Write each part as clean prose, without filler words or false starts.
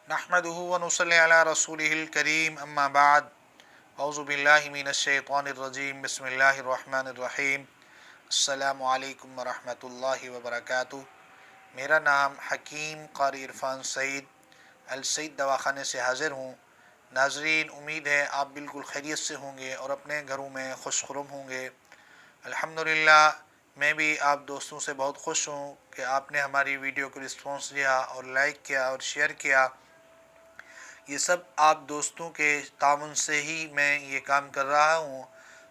नहमदुहु व नुसल्ली अला रसूलिहिल करीम अम्मा बाद औज़ु बिल्लाहि मिनश शैतानिर रजीम बिस्मिल्लाहिर रहमानिर रहीम अस्सलामु अलैकुम व रहमतुल्लाहि व बरकातुहू। मेरा नाम हकीम क़ारी इरफ़ान सईद अल सईद दवाख़ाने से हाज़िर हूँ। नाज़रीन, उम्मीद है आप बिल्कुल खैरियत से होंगे और अपने घरों में खुशखुरम होंगे। अल्हम्दुलिल्लाह, मैं भी आप दोस्तों से बहुत खुश हूँ कि आपने हमारी वीडियो को रिस्पॉन्स दिया और लाइक किया और शेयर किया। ये सब आप दोस्तों के ताउन से ही मैं ये काम कर रहा हूँ।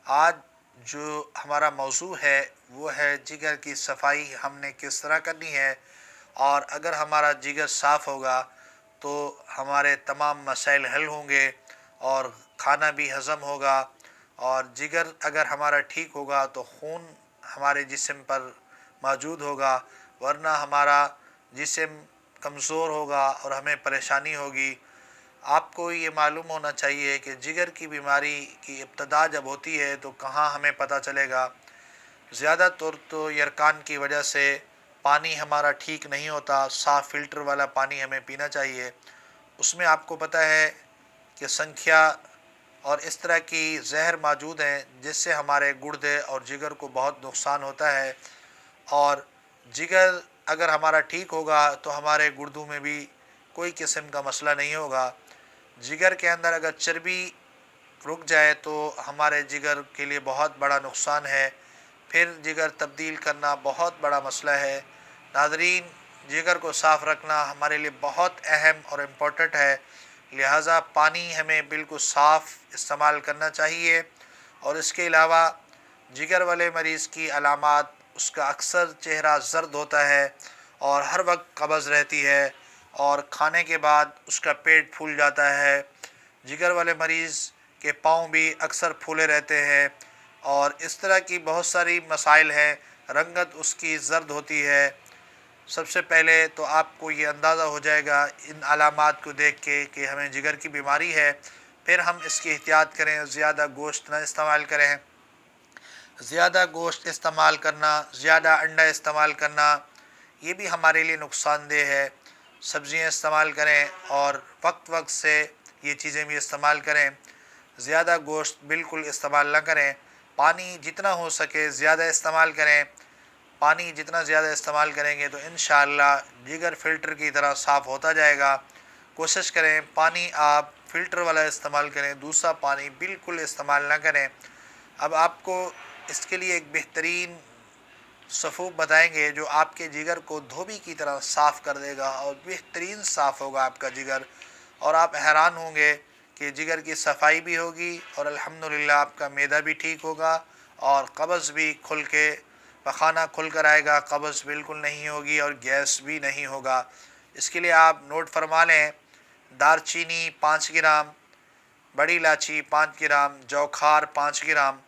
आज जो हमारा मौजू है वो है जिगर की सफाई हमने किस तरह करनी है, और अगर हमारा जिगर साफ़ होगा तो हमारे तमाम मसाइल हल होंगे और खाना भी हज़म होगा। और जिगर अगर हमारा ठीक होगा तो खून हमारे जिस्म पर मौजूद होगा, वरना हमारा जिस्म कमज़ोर होगा और हमें परेशानी होगी। आपको ये मालूम होना चाहिए कि जिगर की बीमारी की इब्तदा जब होती है तो कहाँ हमें पता चलेगा। ज़्यादा तौर तो यरकान की वजह से पानी हमारा ठीक नहीं होता। साफ़ फ़िल्टर वाला पानी हमें पीना चाहिए। उसमें आपको पता है कि संख्या और इस तरह की जहर मौजूद हैं जिससे हमारे गुर्दे और जिगर को बहुत नुकसान होता है। और जिगर अगर हमारा ठीक होगा तो हमारे गुर्दों में भी कोई किस्म का मसला नहीं होगा। जिगर के अंदर अगर चर्बी रुक जाए तो हमारे जिगर के लिए बहुत बड़ा नुकसान है। फिर जिगर तब्दील करना बहुत बड़ा मसला है। नाज़रीन, जिगर को साफ़ रखना हमारे लिए बहुत अहम और इम्पोर्टेंट है। लिहाजा पानी हमें बिल्कुल साफ़ इस्तेमाल करना चाहिए। और इसके अलावा जिगर वाले मरीज़ की अलामात, उसका अक्सर चेहरा ज़र्द होता है और हर वक्त कब्ज़ रहती है और खाने के बाद उसका पेट फूल जाता है। जिगर वाले मरीज़ के पाँव भी अक्सर फूले रहते हैं और इस तरह की बहुत सारी मसाइल हैं। रंगत उसकी ज़र्द होती है। सबसे पहले तो आपको ये अंदाज़ा हो जाएगा इन अलामात को देख के कि हमें जिगर की बीमारी है। फिर हम इसकी एहतियात करें, ज़्यादा गोश्त न इस्तेमाल करें। ज़्यादा गोश्त इस्तेमाल करना, ज़्यादा अंडा इस्तेमाल करना, ये भी हमारे लिए नुकसानदेह है। सब्ज़ियाँ इस्तेमाल करें और वक्त वक्त से ये चीज़ें भी इस्तेमाल करें। ज़्यादा गोश्त बिल्कुल इस्तेमाल ना करें। पानी जितना हो सके ज़्यादा इस्तेमाल करें। पानी जितना ज़्यादा इस्तेमाल करेंगे तो इंशाअल्लाह जिगर फ़िल्टर की तरह साफ़ होता जाएगा। कोशिश करें पानी आप फ़िल्टर वाला इस्तेमाल करें, दूसरा पानी बिल्कुल इस्तेमाल ना करें। अब आपको इसके लिए एक बेहतरीन सफ़ूब बताएंगे जो आपके जिगर को धोबी की तरह साफ़ कर देगा और बेहतरीन साफ़ होगा आपका जिगर। और आप हैरान होंगे कि जिगर की सफाई भी होगी और अल्हम्दुलिल्लाह आपका मैदा भी ठीक होगा और कब्ज़ भी खुल के पखाना खुल कर आएगा। कब्ज़ बिल्कुल नहीं होगी और गैस भी नहीं होगा। इसके लिए आप नोट फरमा लें, दारचीनी 5 ग्राम, बड़ी इलायची 5 ग्राम, जौखार 5 ग्राम,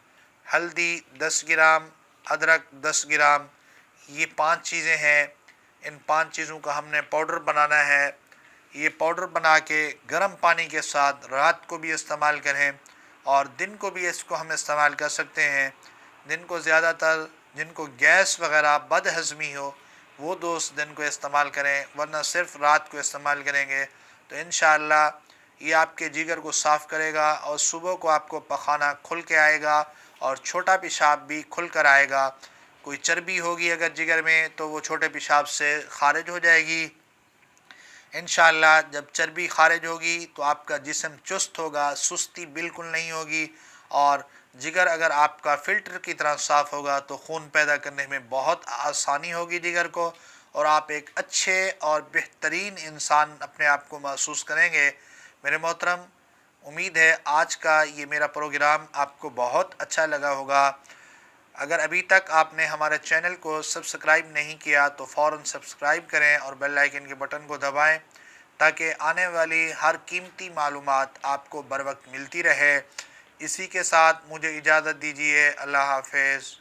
हल्दी 10 ग्राम, अदरक 10 ग्राम, ये 5 चीज़ें हैं। इन 5 चीज़ों का हमने पाउडर बनाना है। ये पाउडर बना के गर्म पानी के साथ रात को भी इस्तेमाल करें और दिन को भी इसको हम इस्तेमाल कर सकते हैं। दिन को ज़्यादातर जिनको गैस वग़ैरह बदहज़मी हो वो दोस्त दिन को इस्तेमाल करें, वरना सिर्फ़ रात को इस्तेमाल करेंगे तो इंशाअल्लाह ये आपके जिगर को साफ़ करेगा और सुबह को आपको पखाना खुल के आएगा और छोटा पेशाब भी खुल कर आएगा। कोई चर्बी होगी अगर जिगर में तो वो छोटे पेशाब से ख़ारिज हो जाएगी। इंशाअल्लाह जब चर्बी ख़ारिज होगी तो आपका जिस्म चुस्त होगा, सुस्ती बिल्कुल नहीं होगी। और जिगर अगर आपका फ़िल्टर की तरह साफ़ होगा तो खून पैदा करने में बहुत आसानी होगी जिगर को, और आप एक अच्छे और बेहतरीन इंसान अपने आप को महसूस करेंगे। मेरे मोहतरम, उम्मीद है आज का ये मेरा प्रोग्राम आपको बहुत अच्छा लगा होगा। अगर अभी तक आपने हमारे चैनल को सब्सक्राइब नहीं किया तो फ़ौरन सब्सक्राइब करें और बेल आइकन के बटन को दबाएं ताकि आने वाली हर कीमती मालूमात आपको बर वक्त मिलती रहे। इसी के साथ मुझे इजाज़त दीजिए। अल्लाह हाफ़िज़।